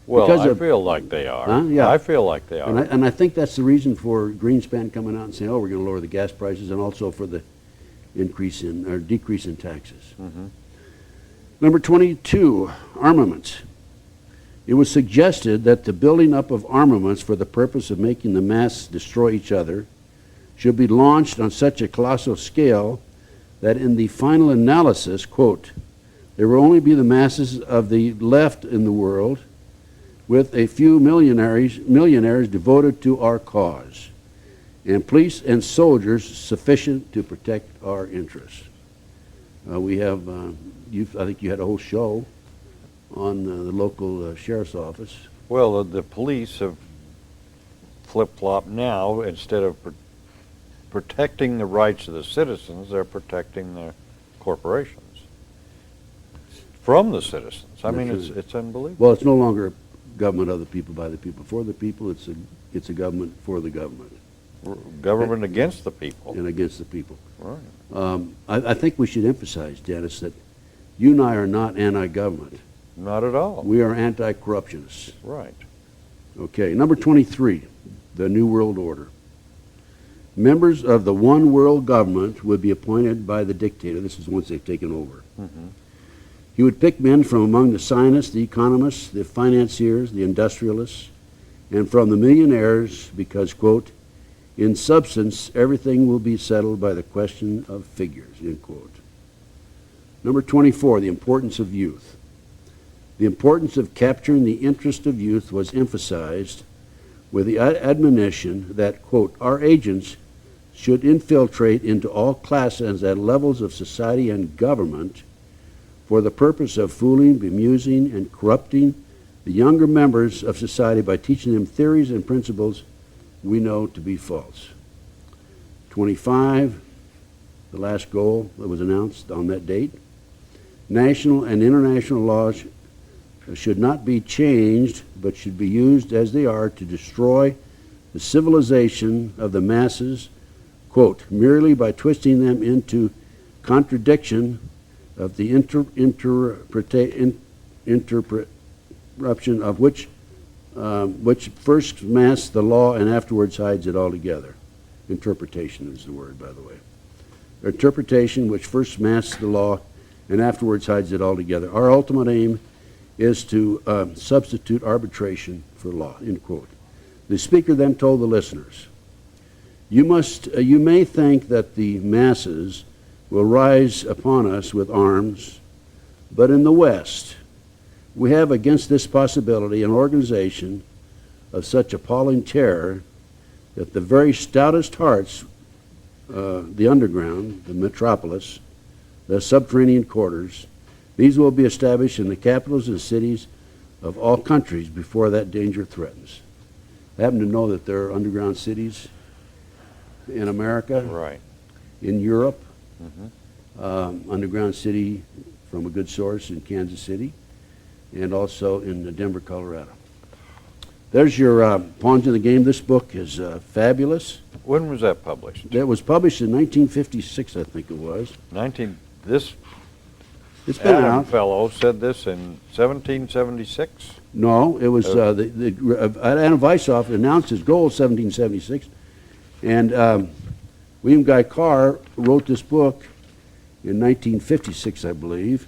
Well, I feel like they are. Huh? Yeah. I feel like they are. And I think that's the reason for Greenspan coming out and saying, oh, we're going to lower the gas prices, and also for the decrease in taxes. Mm-hmm. Number 22, armaments. It was suggested that the building up of armaments for the purpose of making the mass destroy each other should be launched on such a colossal scale that in the final analysis, quote, there will only be the masses of the left in the world with a few millionaires devoted to our cause, and police and soldiers sufficient to protect our interests. We have, I think you had a whole show on the local sheriff's office. Well, the police have flip-flopped now. Instead of protecting the rights of the citizens, they're protecting the corporations from the citizens. I mean, it's unbelievable. Well, it's no longer government of the people, by the people, for the people. It's a government for the government. Government against the people. And against the people. Right. I think we should emphasize, Dennis, that you and I are not anti-government. Not at all. We are anti-corruptionists. Right. Okay, number 23, the New World Order. Members of the one world government would be appointed by the dictator. This is once they've taken over. Mm-hmm. He would pick men from among the scientists, the economists, the financiers, the industrialists, and from the millionaires because, quote, in substance, everything will be settled by the question of figures, end quote. Number 24, the importance of youth. The importance of capturing the interest of youth was emphasized with the admonition that, quote, our agents should infiltrate into all classes and levels of society and government for the purpose of fooling, bemusing, and corrupting the younger members of society by teaching them theories and principles we know to be false. 25, the last goal that was announced on that date. National and international laws should not be changed, but should be used as they are to destroy the civilization of the masses, quote, merely by twisting them into contradiction of the interruption of which first masks the law and afterwards hides it altogether. Interpretation is the word, by the way. Interpretation which first masks the law and afterwards hides it altogether. Our ultimate aim is to substitute arbitration for law, end quote. The speaker then told the listeners, you may think that the masses will rise upon us with arms, but in the West, we have against this possibility an organization of such appalling terror that the very stoutest hearts, the underground, the metropolis, the subterranean quarters, these will be established in the capitals and cities of all countries before that danger threatens. I happen to know that there are underground cities in America, Right. in Europe, Mm-hmm. Underground city from a good source in Kansas City, and also in Denver, Colorado. There's your Pawns in the Game. This book is fabulous. When was that published? That was published in 1956, I think it was. This It's been Adam out. fellow said this in 1776. No, it was Adam Weishaupt announced his goal in 1776, and William Guy Carr wrote this book in 1956, I believe,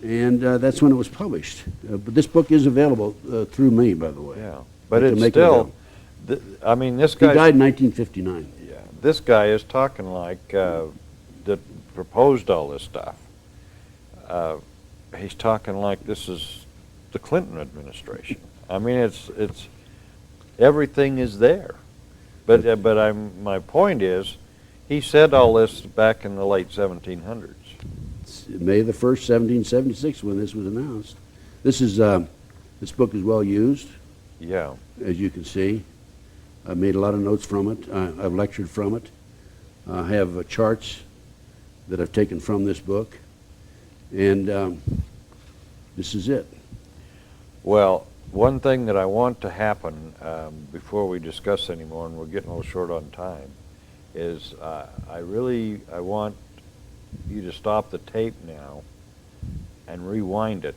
and that's when it was published. But this book is available through me, by the way. Yeah, but I can it's make it still, I mean, this He guy. died in 1959. Yeah, this guy is talking like that proposed all this stuff. He's talking like this is the Clinton administration. I mean, it's everything is there. But my point is, he said all this back in the late 1700s. It's May the 1st, 1776, when this was announced. This book is well used, Yeah. as you can see. I've made a lot of notes from it. I've lectured from it. I have charts that I've taken from this book, and this is it. Well, one thing that I want to happen before we discuss anymore, and we're getting a little short on time, is I want you to stop the tape now and rewind it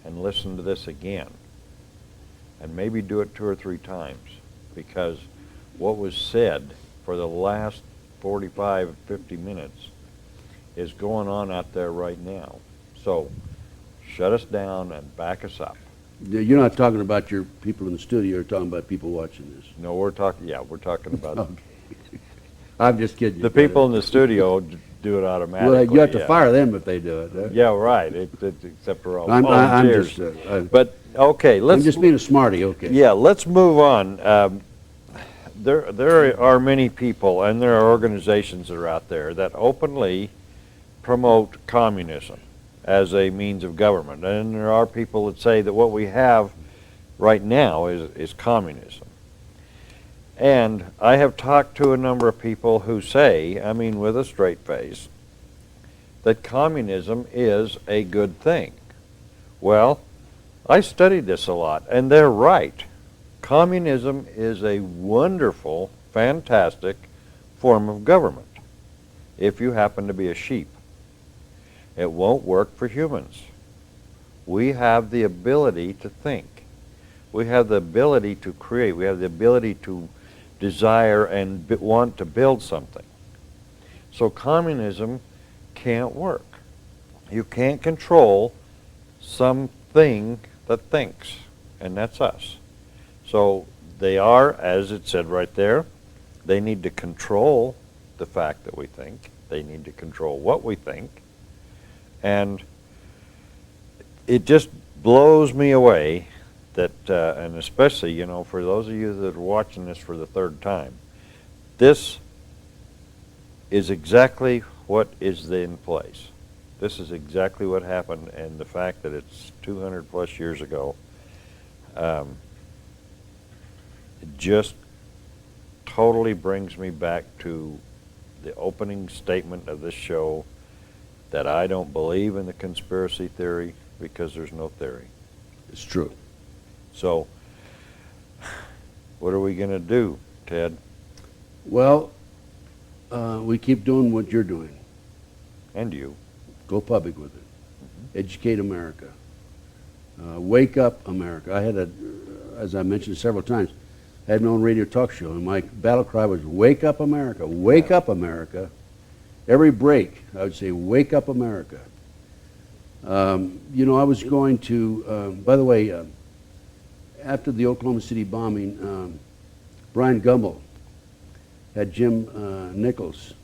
and listen to this again, and maybe do it 2 or 3 times, because what was said for the last 45, 50 minutes is going on out there right now. So shut us down and back us up. You're not talking about your people in the studio, you're talking about people watching this. No, we're talking about Okay. I'm just kidding you. the people in the studio do it automatically. Well, you have to yeah. fire them if they do it. Huh? Yeah, right, except for all I'm volunteers. just, But, okay, I'm let's, just being a smarty, okay. yeah, let's move on. There are many people, and there are organizations that are out there that openly promote communism as a means of government. And there are people that say that what we have right now is communism. And I have talked to a number of people who say, I mean with a straight face, that communism is a good thing. Well, I studied this a lot, and they're right. Communism is a wonderful, fantastic form of government if you happen to be a sheep. It won't work for humans. We have the ability to think. We have the ability to create. We have the ability to desire and want to build something. So communism can't work. You can't control something that thinks, and that's us. So they are, as it said right there, they need to control the fact that we think. They need to control what we think. And it just blows me away that, and especially, you know, for those of you that are watching this for the 3rd time, this is exactly what is in place. This is exactly what happened, and the fact that it's 200 plus years ago, it just totally brings me back to the opening statement of this show, that I don't believe in the conspiracy theory because there's no theory. It's true. So, what are we going to do, Ted? Well, we keep doing what you're doing. And you. Go public with it. Educate America. Wake up America. I had as I mentioned several times, I had my own radio talk show, and my battle cry was, wake up America, wake up America. Every break, I would say, wake up America. You know, I was going to, by the way, after the Oklahoma City bombing, Brian Gumbel had Jim Nichols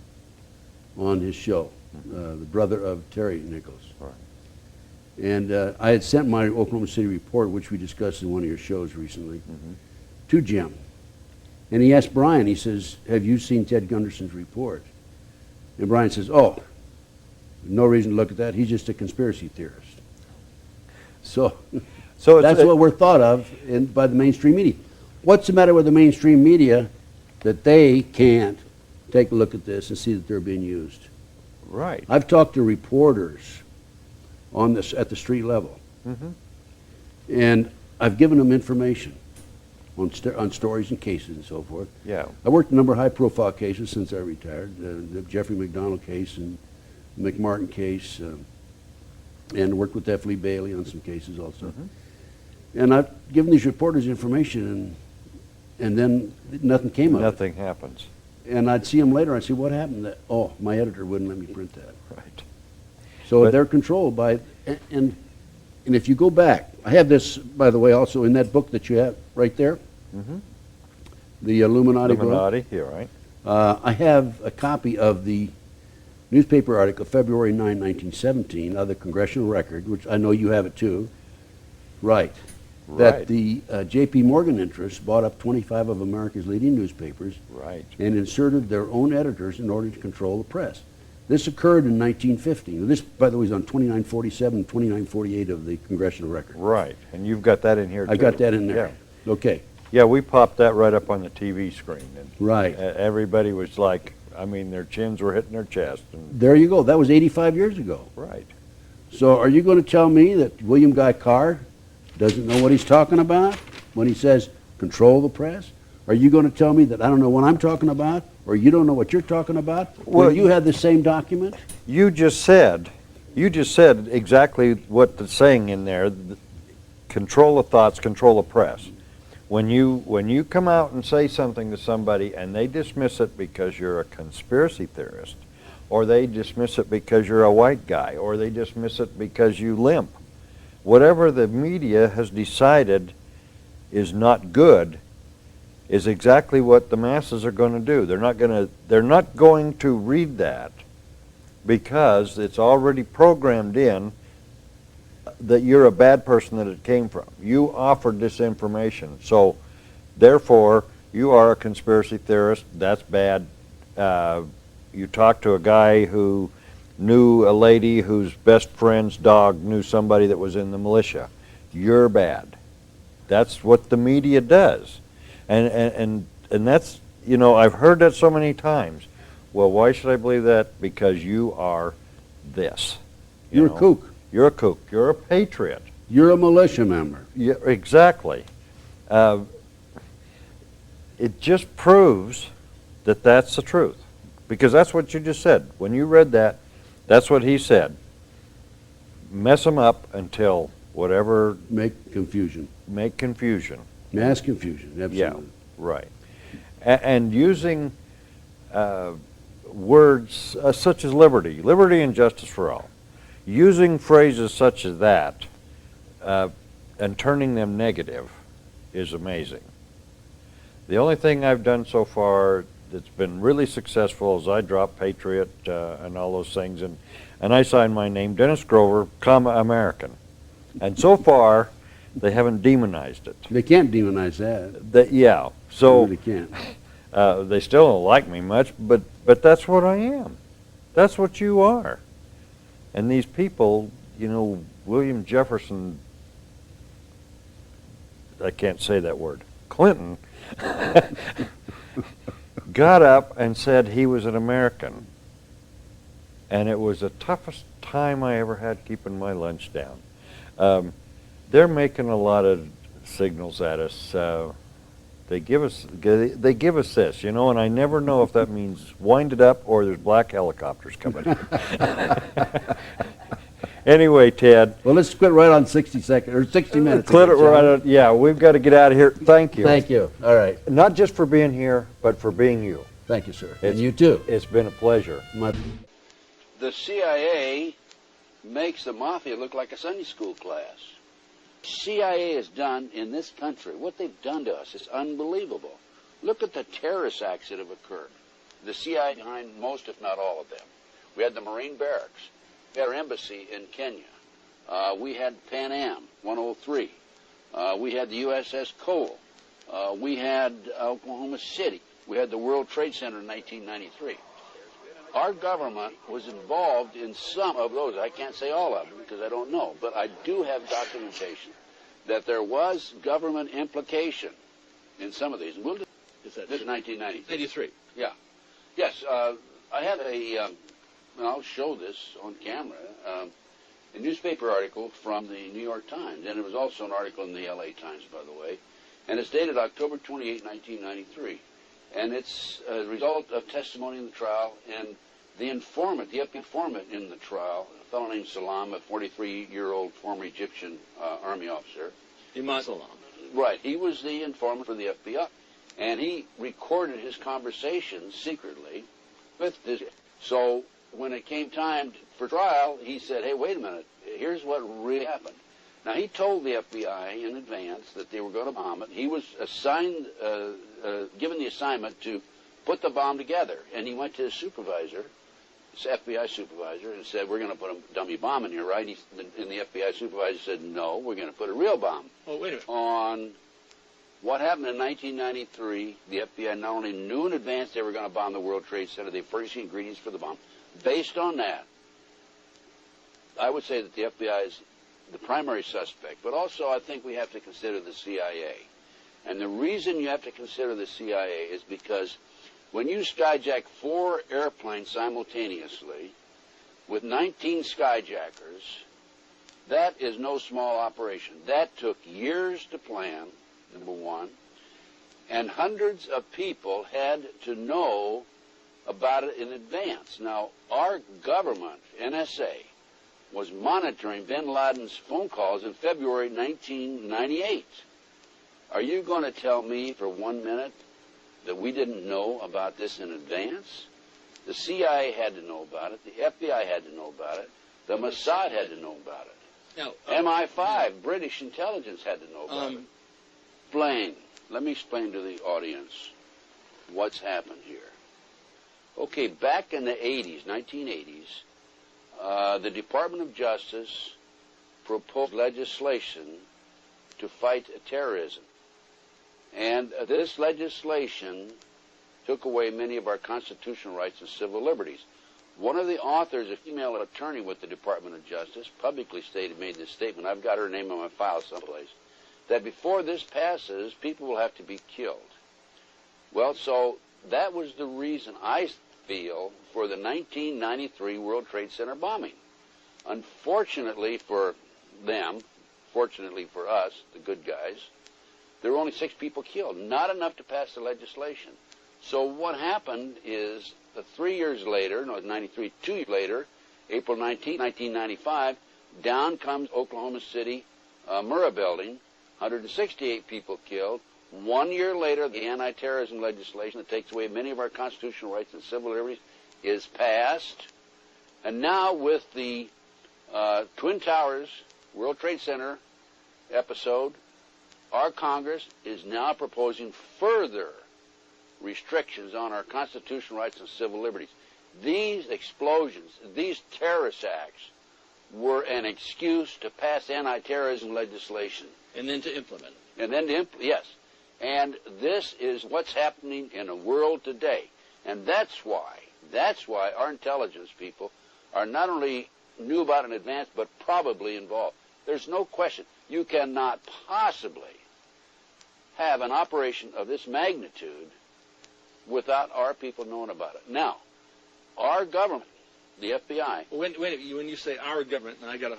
on his show, the brother of Terry Nichols. Right. And I had sent my Oklahoma City report, which we discussed in one of your shows recently, to Jim. And he asked Brian, he says, have you seen Ted Gunderson's report? And Brian says, oh, no reason to look at that. He's just a conspiracy theorist. So that's what we're thought of by the mainstream media. What's the matter with the mainstream media that they can't take a look at this and see that they're being used? Right. I've talked to reporters on this at the street level, and I've given them information on stories and cases and so forth. Yeah. I worked a number of high-profile cases since I retired, the Jeffrey McDonald case and McMartin case, and worked with F. Lee Bailey on some cases also. And I've given these reporters information, and then nothing came of it. Nothing happens. And I'd see them later, I'd say, what happened? Oh, my editor wouldn't let me print that. Right. So But- they're controlled by, and if you go back, I have this, by the way, also in that book that you have right there, the Illuminati book. Illuminati, yeah, right. I have a copy of the newspaper article, February 9, 1917, of the Congressional Record, which I know you have it too. Right. That Right. the J.P. Morgan interests bought up 25 of America's leading newspapers Right. and inserted their own editors in order to control the press. This occurred in 1950. This, by the way, is on 2947, 2948 of the Congressional Record. Right, and you've got that in here, too. I got that in there. Okay. Yeah, we popped that right up on the TV screen. And Right. everybody was like, I mean, their chins were hitting their chest. And, There you go. That was 85 years ago. right. So are you going to tell me that William Guy Carr doesn't know what he's talking about when he says control the press? Are you going to tell me that I don't know what I'm talking about, or you don't know what you're talking about? Well, Well, you had the same document? You just said exactly what the saying in there, control the thoughts, control the press. When you come out and say something to somebody and they dismiss it because you're a conspiracy theorist, or they dismiss it because you're a white guy, or they dismiss it because you limp, whatever the media has decided is not good is exactly what the masses are going to do. They're not going to read that because it's already programmed in that you're a bad person that it came from. You offered this information, so therefore you are a conspiracy theorist. That's bad. You talk to a guy who knew a lady whose best friend's dog knew somebody that was in the militia. You're bad. That's what the media does. And that's, you know, I've heard that so many times. Well, why should I believe that? Because you are this. You're know? a kook. You're a kook. You're a patriot. You're a militia member. Yeah, exactly. It just proves that that's the truth. Because that's what you just said. When you read that, that's what he said. Mess them up until whatever, Make confusion. make confusion. Mass confusion, absolutely. Yeah, right. And using words such as liberty and justice for all, using phrases such as that and turning them negative is amazing. The only thing I've done so far that's been really successful is I dropped Patriot and all those things, and I signed my name, Dennis Grover, comma, American. And so far, they haven't demonized it. They can't demonize that. Yeah, They so really can't. they still don't like me much, but that's what I am. That's what you are. And these people, you know, William Jefferson, I can't say that word, Clinton, got up and said he was an American. And it was the toughest time I ever had keeping my lunch down. They're making a lot of signals at us. They give us this, you know, and I never know if that means wind it up or there's black helicopters coming. Anyway, Ted. Well, let's quit right on 60 seconds, or 60 minutes. Quit it again, right shall on, yeah, we've got to get out of here. Thank we? you. Thank you. All right. Not just for being here, but for being you. Thank you, sir. It's- And you too. It's been a pleasure. The CIA makes the mafia look like a Sunday school class. CIA has done in this country, what they've done to us is unbelievable. Look at the terrorist acts that have occurred. The CIA behind most, if not all of them. We had the Marine barracks. We had our embassy in Kenya. We had Pan Am 103. We had the USS Cole. We had Oklahoma City. We had the World Trade Center in 1993. Our government was involved in some of those. I can't say all of them because I don't know, but I do have documentation that there was government implication in some of these. We'll do this is 1993. 83. Yeah. Yes, I have and I'll show this on camera, a newspaper article from the New York Times, and it was also an article in the LA Times, by the way, and it's dated October 28, 1993. And it's a result of testimony in the trial, and the informant, the FBI informant in the trial, a fellow named Salam, a 43-year-old former Egyptian army officer. Imam Salam. Right, he was the informant for the FBI, and he recorded his conversations secretly with this. So when it came time for trial, he said, hey, wait a minute, here's what really happened. Now, he told the FBI in advance that they were going to bomb it. He was assigned, given the assignment to put the bomb together, and he went to his supervisor, his FBI supervisor, and said, we're going to put a dummy bomb in here, right? And the FBI supervisor said, no, we're going to put a real bomb. Oh, wait a minute. On what happened in 1993, the FBI not only knew in advance they were going to bomb the World Trade Center, they furnished the ingredients for the bomb. Based on that, I would say that the FBI is the primary suspect, but also I think we have to consider the CIA. And the reason you have to consider the CIA is because when you skyjack 4 airplanes simultaneously with 19 skyjackers, that is no small operation. That took years to plan, number one, and hundreds of people had to know about it in advance. Now, our government, NSA, was monitoring bin Laden's phone calls in February 1998. Are you going to tell me for 1 minute that we didn't know about this in advance? The CIA had to know about it. The FBI had to know about it. The Mossad had to know about it. Now, MI5, British intelligence, had to know about it. Let me explain to the audience what's happened here. Okay, back in the 80s, 1980s, the Department of Justice proposed legislation to fight terrorism. And this legislation took away many of our constitutional rights and civil liberties. One of the authors, a female attorney with the Department of Justice, publicly made this statement. I've got her name on my file someplace, that before this passes, people will have to be killed. Well, so that was the reason, I feel, for the 1993 World Trade Center bombing. Unfortunately for them, fortunately for us, the good guys, there were only 6 people killed, not enough to pass the legislation. So what happened is that 3 years later, no, 93, 2 years later, April 19, 1995, down comes Oklahoma City Murrah building, 168 people killed. 1 year later, the anti-terrorism legislation that takes away many of our constitutional rights and civil liberties is passed. And now with the Twin Towers World Trade Center episode, our Congress is now proposing further restrictions on our constitutional rights and civil liberties. These explosions, these terrorist acts, were an excuse to pass anti-terrorism legislation. and then to implement it. And then yes. And this is what's happening in the world today. And that's why our intelligence people are not only knew about it in advance, but probably involved. There's no question. You cannot possibly have an operation of this magnitude without our people knowing about it. Now, our government, the FBI... When you say our government, and I got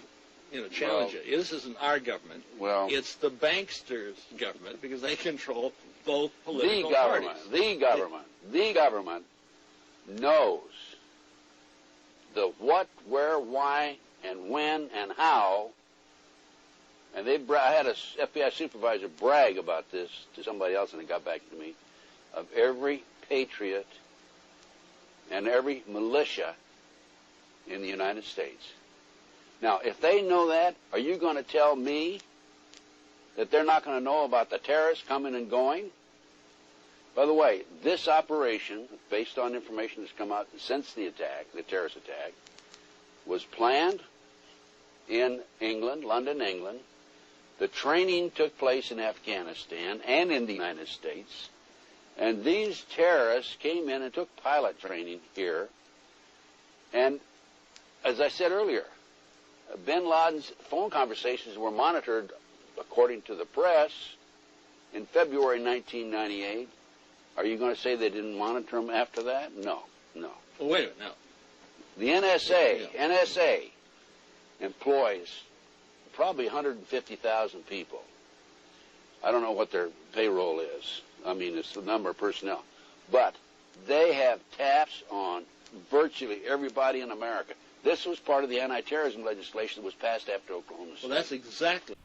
to challenge you. This isn't our government. Well, it's the banksters' government, because they control both political parties. The government knows the what, where, why, and when, and how. And I had a FBI supervisor brag about this to somebody else, and it got back to me, of every patriot and every militia in the United States. Now, if they know that, are you going to tell me that they're not going to know about the terrorists coming and going? By the way, this operation, based on information that's come out since the attack, the terrorist attack, was planned in England, London, England. The training took place in Afghanistan and in the United States. And these terrorists came in and took pilot training here. And as I said earlier, bin Laden's phone conversations were monitored, according to the press, in February 1998. Are you going to say they didn't monitor them after that? No. Well, wait a minute, no. The NSA employs probably 150,000 people. I don't know what their payroll is. I mean, it's the number of personnel. But they have taps on virtually everybody in America. This was part of the anti-terrorism legislation that was passed after Oklahoma City. Well, that's exactly